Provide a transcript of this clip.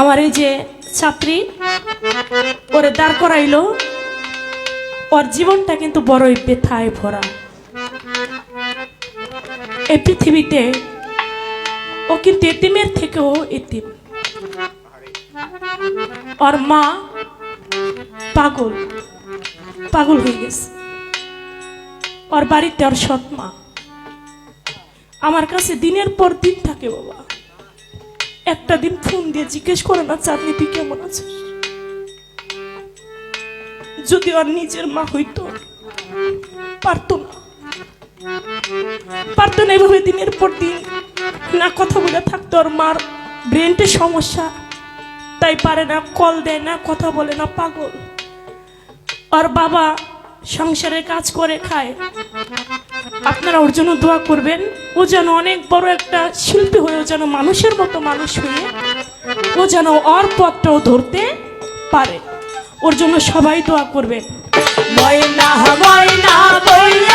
আমার এই যে ছাত্রী ওরে দাঁড় করাইলো, ওর জীবনটা কিন্তু বড়ই ব্যথায় ভরা। এই পৃথিবীতে ও কিন্তু এতিমের থেকেও এতিম। ওর মা পাগল পাগল হয়ে গেছে। ওর বাড়িতে ওর সৎ মা আমার কাছে দিনের পর দিন থাকে। বাবা একটা দিন ফোন দিয়ে জিজ্ঞেস করে না, চাঁদনি তুই কেমন আছিস? যদি ওর নিজের মা হইতো পারতো না, পারতো না এভাবে দিনের পর দিন না কথা বলে থাকতো। ওর মার ব্রেনটে সমস্যা, তাই পারে না, কল দেয় না, কথা বলে না, পাগল। ওর বাবা সংসারের কাজ করে খায়। আপনারা ওর জন্য দোয়া করবেন, ও যেন অনেক বড় একটা শিল্পী হয়ে, ও যেন মানুষের মতো মানুষ হয়ে ও যেন ওর পথটাও ধরতে পারে। ওর জন্য সবাই দোয়া করবেন। ময়না ময়না বইয়া